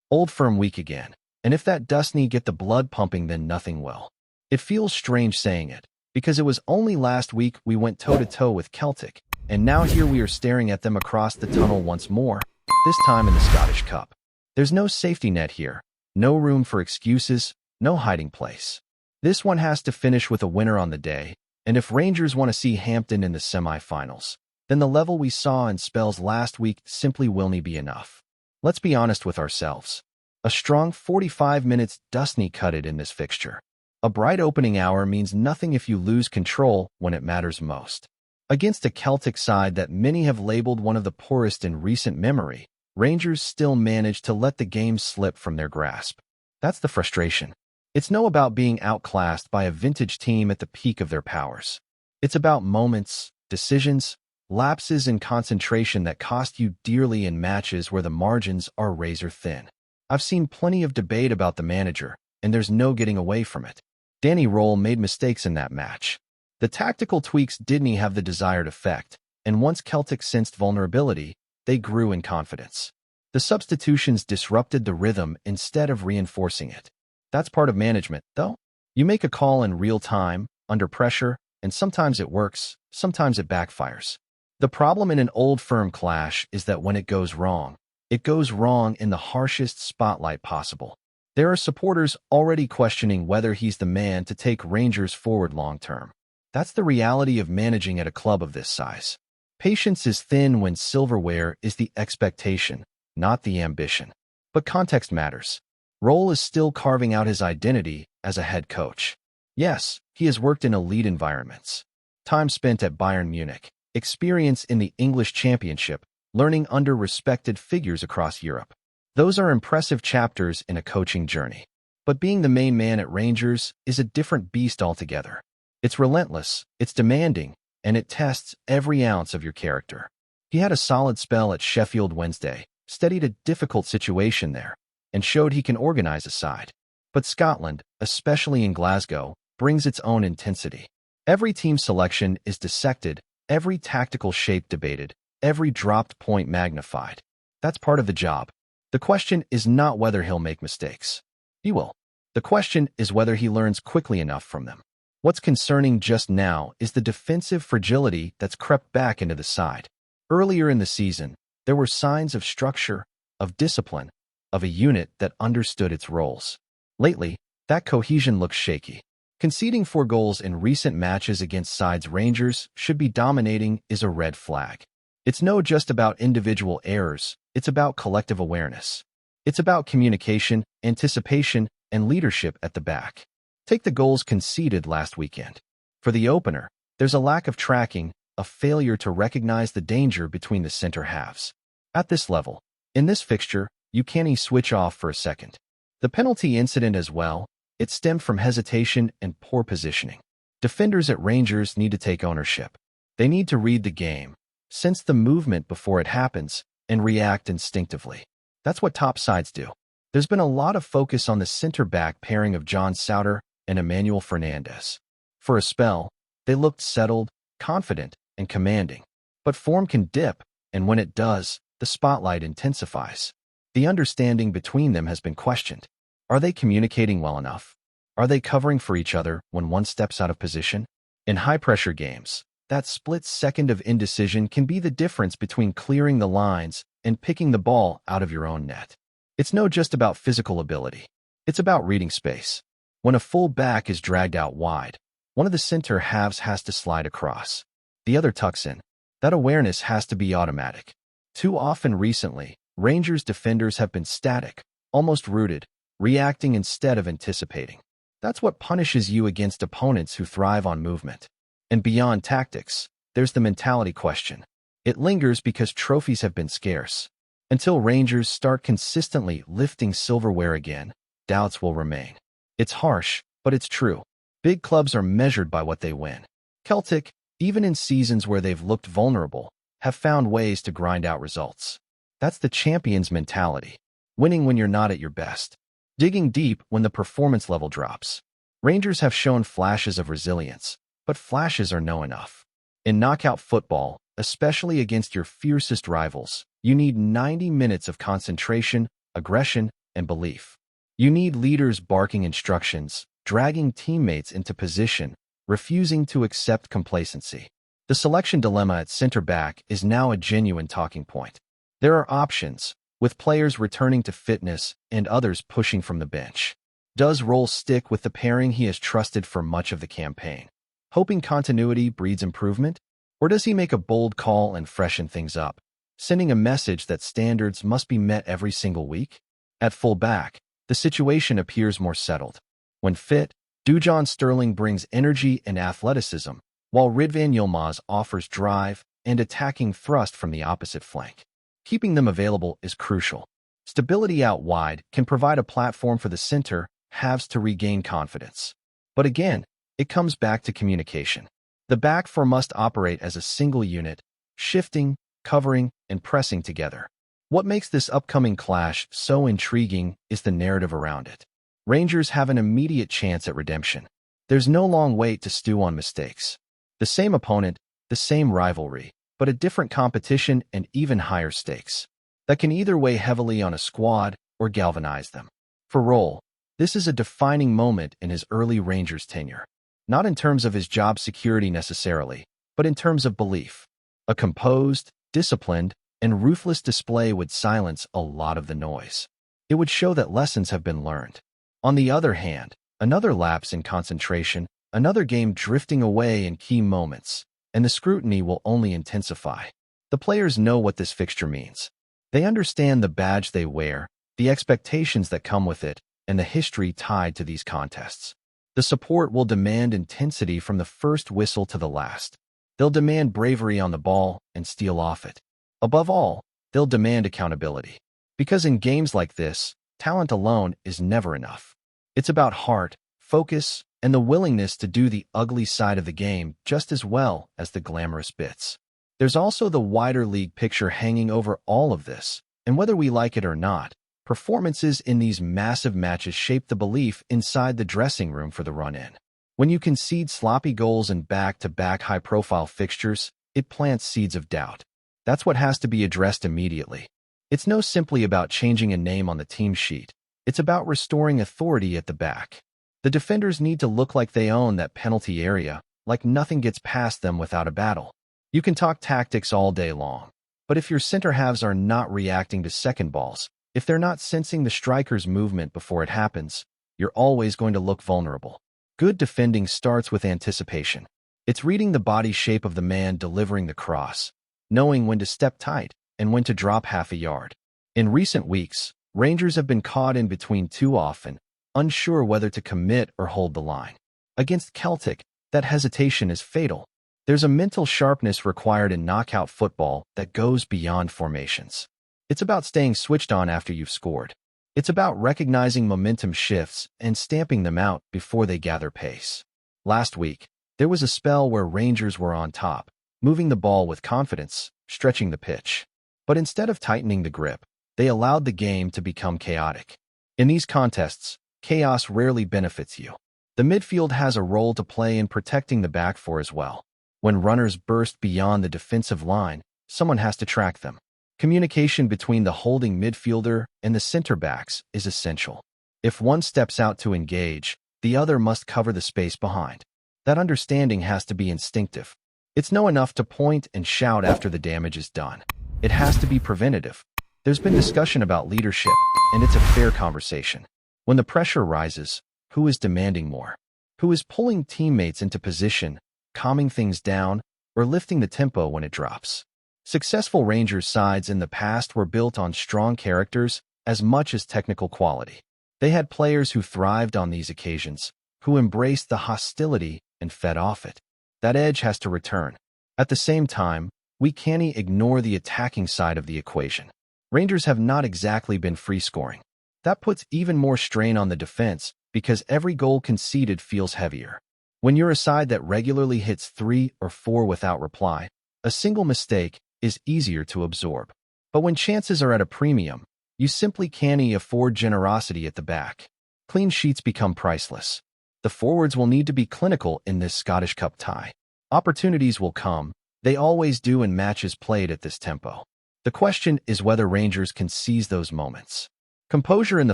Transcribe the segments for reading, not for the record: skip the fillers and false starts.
Old Firm week again. And if that doesn't get the blood pumping, then nothing will. It feels strange saying it, because it was only last week we went toe-to-toe with Celtic, and now here we are staring at them across the tunnel once more, this time in the Scottish Cup. There's no safety net here, no room for excuses, no hiding place. This one has to finish with a winner on the day, and if Rangers want to see Hampton in the semi-finals, then the level we saw in spells last week simply will not be enough. Let's be honest with ourselves. A strong 45 minutes doesn't cut it in this fixture. A bright opening hour means nothing if you lose control when it matters most. Against a Celtic side that many have labeled one of the poorest in recent memory, Rangers still managed to let the game slip from their grasp. That's the frustration. It's no about being outclassed by a vintage team at the peak of their powers. It's about moments, decisions, lapses in concentration that cost you dearly in matches where the margins are razor thin. I've seen plenty of debate about the manager, and there's no getting away from it. Danny RÖHL made mistakes in that match. The tactical tweaks didn't have the desired effect, and once Celtic sensed vulnerability, they grew in confidence. The substitutions disrupted the rhythm instead of reinforcing it. That's part of management, though. You make a call in real time, under pressure, and sometimes it works, sometimes it backfires. The problem in an Old Firm clash is that when it goes wrong in the harshest spotlight possible. There are supporters already questioning whether he's the man to take Rangers forward long-term. That's the reality of managing at a club of this size. Patience is thin when silverware is the expectation, not the ambition. But context matters. RÖHL is still carving out his identity as a head coach. Yes, he has worked in elite environments. Time spent at Bayern Munich, experience in the English Championship, learning under respected figures across Europe. Those are impressive chapters in a coaching journey. But being the main man at Rangers is a different beast altogether. It's relentless, it's demanding, and it tests every ounce of your character. He had a solid spell at Sheffield Wednesday, steadied a difficult situation there, and showed he can organize a side. But Scotland, especially in Glasgow, brings its own intensity. Every team selection is dissected, every tactical shape debated, every dropped point magnified. That's part of the job. The question is not whether he'll make mistakes. He will. The question is whether he learns quickly enough from them. What's concerning just now is the defensive fragility that's crept back into the side. Earlier in the season, there were signs of structure, of discipline, of a unit that understood its roles. Lately, that cohesion looks shaky. Conceding 4 goals in recent matches against sides Rangers should be dominating is a red flag. It's no just about individual errors, it's about collective awareness. It's about communication, anticipation, and leadership at the back. Take the goals conceded last weekend. For the opener, there's a lack of tracking, a failure to recognize the danger between the center halves. At this level, in this fixture, you can't switch off for a second. The penalty incident as well, it stemmed from hesitation and poor positioning. Defenders at Rangers need to take ownership. They need to read the game, sense the movement before it happens, and react instinctively. That's what top sides do. There's been a lot of focus on the center-back pairing of John Souter and Emmanuel Fernandez. For a spell, they looked settled, confident, and commanding. But form can dip, and when it does, the spotlight intensifies. The understanding between them has been questioned. Are they communicating well enough? Are they covering for each other when one steps out of position? In high-pressure games, that split second of indecision can be the difference between clearing the lines and picking the ball out of your own net. It's no just about physical ability. It's about reading space. When a full back is dragged out wide, one of the center halves has to slide across. The other tucks in. That awareness has to be automatic. Too often recently, Rangers defenders have been static, almost rooted, reacting instead of anticipating. That's what punishes you against opponents who thrive on movement. And beyond tactics, there's the mentality question. It lingers because trophies have been scarce. Until Rangers start consistently lifting silverware again, doubts will remain. It's harsh, but it's true. Big clubs are measured by what they win. Celtic, even in seasons where they've looked vulnerable, have found ways to grind out results. That's the champion's mentality. Winning when you're not at your best. Digging deep when the performance level drops. Rangers have shown flashes of resilience, but flashes are no enough. In knockout football, especially against your fiercest rivals, you need 90 minutes of concentration, aggression, and belief. You need leaders barking instructions, dragging teammates into position, refusing to accept complacency. The selection dilemma at center back is now a genuine talking point. There are options, with players returning to fitness and others pushing from the bench. Does RÖHL stick with the pairing he has trusted for much of the campaign, hoping continuity breeds improvement? Or does he make a bold call and freshen things up, sending a message that standards must be met every single week? At full back, the situation appears more settled. When fit, Dujon Sterling brings energy and athleticism, while Ridvan Yilmaz offers drive and attacking thrust from the opposite flank. Keeping them available is crucial. Stability out wide can provide a platform for the center halves to regain confidence. But again, it comes back to communication. The back four must operate as a single unit, shifting, covering, and pressing together. What makes this upcoming clash so intriguing is the narrative around it. Rangers have an immediate chance at redemption. There's no long wait to stew on mistakes. The same opponent, the same rivalry, but a different competition and even higher stakes. That can either weigh heavily on a squad or galvanize them. For RÖHL, this is a defining moment in his early Rangers tenure. Not in terms of his job security necessarily, but in terms of belief. A composed, disciplined, and ruthless display would silence a lot of the noise. It would show that lessons have been learned. On the other hand, another lapse in concentration, another game drifting away in key moments, and the scrutiny will only intensify. The players know what this fixture means. They understand the badge they wear, the expectations that come with it, and the history tied to these contests. The support will demand intensity from the first whistle to the last. They'll demand bravery on the ball and steal off it. Above all, they'll demand accountability. Because in games like this, talent alone is never enough. It's about heart, focus, and the willingness to do the ugly side of the game just as well as the glamorous bits. There's also the wider league picture hanging over all of this, and whether we like it or not, performances in these massive matches shape the belief inside the dressing room for the run-in. When you concede sloppy goals in back-to-back high-profile fixtures, it plants seeds of doubt. That's what has to be addressed immediately. It's no simply about changing a name on the team sheet. It's about restoring authority at the back. The defenders need to look like they own that penalty area, like nothing gets past them without a battle. You can talk tactics all day long, but if your center halves are not reacting to second balls, if they're not sensing the striker's movement before it happens, you're always going to look vulnerable. Good defending starts with anticipation. It's reading the body shape of the man delivering the cross, knowing when to step tight and when to drop half a yard. In recent weeks, Rangers have been caught in between too often, unsure whether to commit or hold the line. Against Celtic, that hesitation is fatal. There's a mental sharpness required in knockout football that goes beyond formations. It's about staying switched on after you've scored. It's about recognizing momentum shifts and stamping them out before they gather pace. Last week, there was a spell where Rangers were on top, moving the ball with confidence, stretching the pitch. But instead of tightening the grip, they allowed the game to become chaotic. In these contests, chaos rarely benefits you. The midfield has a role to play in protecting the back four as well. When runners burst beyond the defensive line, someone has to track them. Communication between the holding midfielder and the center backs is essential. If one steps out to engage, the other must cover the space behind. That understanding has to be instinctive. It's no enough to point and shout after the damage is done. It has to be preventative. There's been discussion about leadership, and it's a fair conversation. When the pressure rises, who is demanding more? Who is pulling teammates into position, calming things down, or lifting the tempo when it drops? Successful Rangers sides in the past were built on strong characters as much as technical quality. They had players who thrived on these occasions, who embraced the hostility and fed off it. That edge has to return. At the same time, we can't ignore the attacking side of the equation. Rangers have not exactly been free-scoring. That puts even more strain on the defense because every goal conceded feels heavier. When you're a side that regularly hits 3 or 4 without reply, a single mistake is easier to absorb. But when chances are at a premium, you simply can't afford generosity at the back. Clean sheets become priceless. The forwards will need to be clinical in this Scottish Cup tie. Opportunities will come. They always do in matches played at this tempo. The question is whether Rangers can seize those moments. Composure in the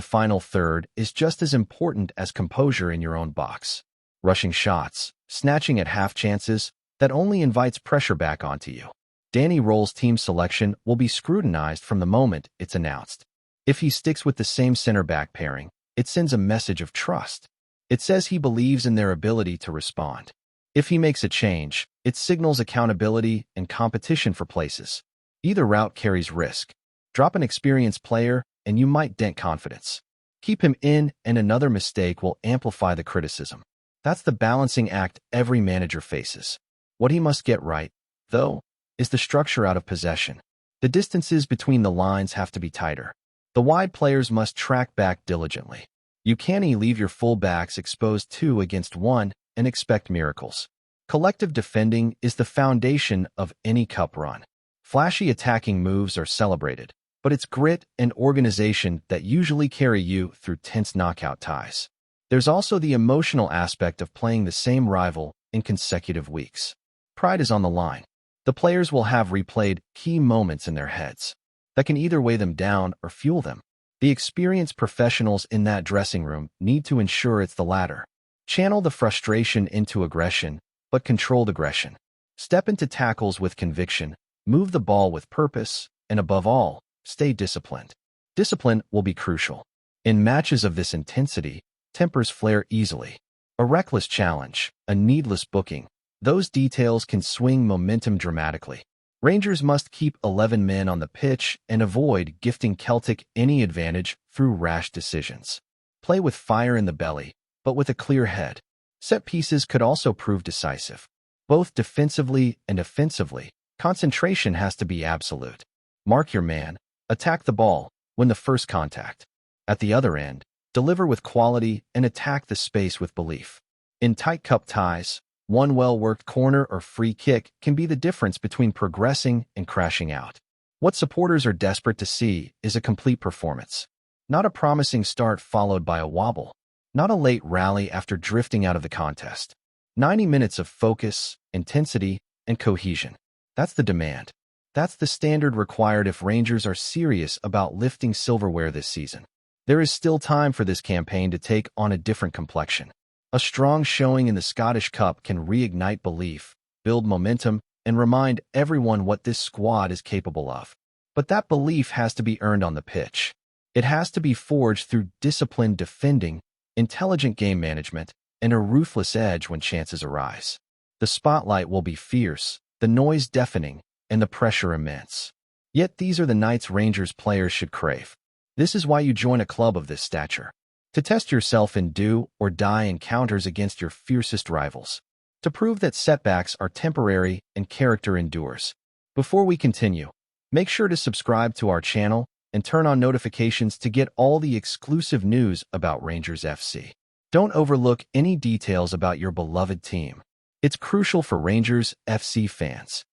final third is just as important as composure in your own box. Rushing shots, snatching at half chances, that only invites pressure back onto you. Danny Roll's team selection will be scrutinized from the moment it's announced. If he sticks with the same center-back pairing, it sends a message of trust. It says he believes in their ability to respond. If he makes a change, it signals accountability and competition for places. Either route carries risk. Drop an experienced player, and you might dent confidence. Keep him in, and another mistake will amplify the criticism. That's the balancing act every manager faces. What he must get right, though, is the structure out of possession. The distances between the lines have to be tighter. The wide players must track back diligently. You can't leave your full-backs exposed 2 against 1 and expect miracles. Collective defending is the foundation of any cup run. Flashy attacking moves are celebrated, but it's grit and organization that usually carry you through tense knockout ties. There's also the emotional aspect of playing the same rival in consecutive weeks. Pride is on the line. The players will have replayed key moments in their heads that can either weigh them down or fuel them. The experienced professionals in that dressing room need to ensure it's the latter. Channel the frustration into aggression, but controlled aggression. Step into tackles with conviction, move the ball with purpose, and above all, stay disciplined. Discipline will be crucial. In matches of this intensity, tempers flare easily. A reckless challenge, a needless booking, those details can swing momentum dramatically. Rangers must keep 11 men on the pitch and avoid gifting Celtic any advantage through rash decisions. Play with fire in the belly, but with a clear head. Set pieces could also prove decisive. Both defensively and offensively, concentration has to be absolute. Mark your man, attack the ball, win the first contact. At the other end, deliver with quality and attack the space with belief. In tight cup ties, one well-worked corner or free kick can be the difference between progressing and crashing out. What supporters are desperate to see is a complete performance. Not a promising start followed by a wobble. Not a late rally after drifting out of the contest. 90 minutes of focus, intensity, and cohesion. That's the demand. That's the standard required if Rangers are serious about lifting silverware this season. There is still time for this campaign to take on a different complexion. A strong showing in the Scottish Cup can reignite belief, build momentum, and remind everyone what this squad is capable of. But that belief has to be earned on the pitch. It has to be forged through disciplined defending, intelligent game management, and a ruthless edge when chances arise. The spotlight will be fierce, the noise deafening, and the pressure immense. Yet these are the nights Rangers players should crave. This is why you join a club of this stature. To test yourself in do-or-die encounters against your fiercest rivals. To prove that setbacks are temporary and character endures. Before we continue, make sure to subscribe to our channel and turn on notifications to get all the exclusive news about Rangers FC. Don't overlook any details about your beloved team. It's crucial for Rangers FC fans.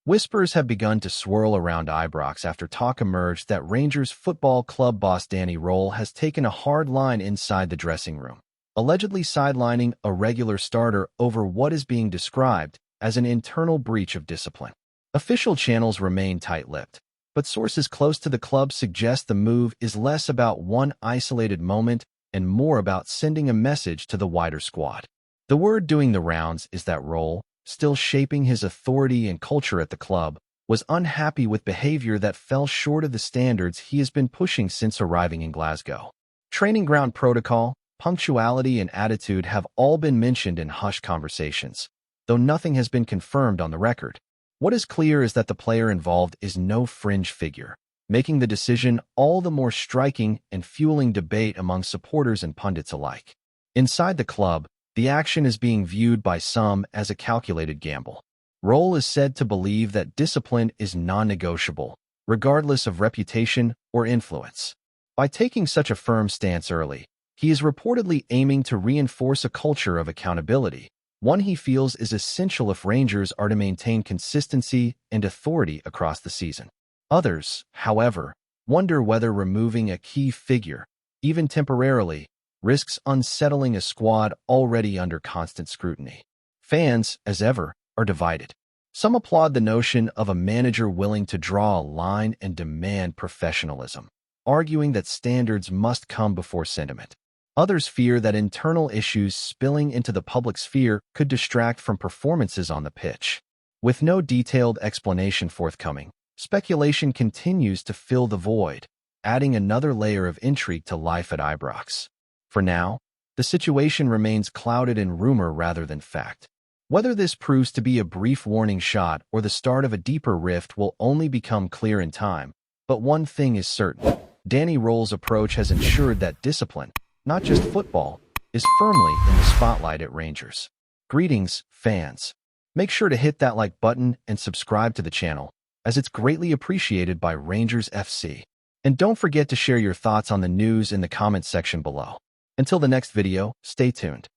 Whispers have begun to swirl around Ibrox after talk emerged that Rangers Football Club boss Danny RÖHL has taken a hard line inside the dressing room, allegedly sidelining a regular starter over what is being described as an internal breach of discipline. Official channels remain tight-lipped, but sources close to the club suggest the move is less about one isolated moment and more about sending a message to the wider squad. The word doing the rounds is that RÖHL, still shaping his authority and culture at the club, was unhappy with behavior that fell short of the standards he has been pushing since arriving in Glasgow. Training ground protocol, punctuality, and attitude have all been mentioned in hushed conversations, though nothing has been confirmed on the record. What is clear is that the player involved is no fringe figure, making the decision all the more striking and fueling debate among supporters and pundits alike. Inside the club, the action is being viewed by some as a calculated gamble. RÖHL is said to believe that discipline is non-negotiable, regardless of reputation or influence. By taking such a firm stance early, he is reportedly aiming to reinforce a culture of accountability, one he feels is essential if Rangers are to maintain consistency and authority across the season. Others, however, wonder whether removing a key figure, even temporarily, risks unsettling a squad already under constant scrutiny. Fans, as ever, are divided. Some applaud the notion of a manager willing to draw a line and demand professionalism. arguing that standards must come before sentiment. Others fear that internal issues spilling into the public sphere could distract from performances on the pitch. With no detailed explanation forthcoming, speculation continues to fill the void, adding another layer of intrigue to life at Ibrox. For now, the situation remains clouded in rumor rather than fact. Whether this proves to be a brief warning shot or the start of a deeper rift will only become clear in time, but one thing is certain. Danny Roll's approach has ensured that discipline, not just football, is firmly in the spotlight at Rangers. Greetings, fans. Make sure to hit that like button and subscribe to the channel, as it's greatly appreciated by Rangers FC. And don't forget to share your thoughts on the news in the comments section below. Until the next video, stay tuned.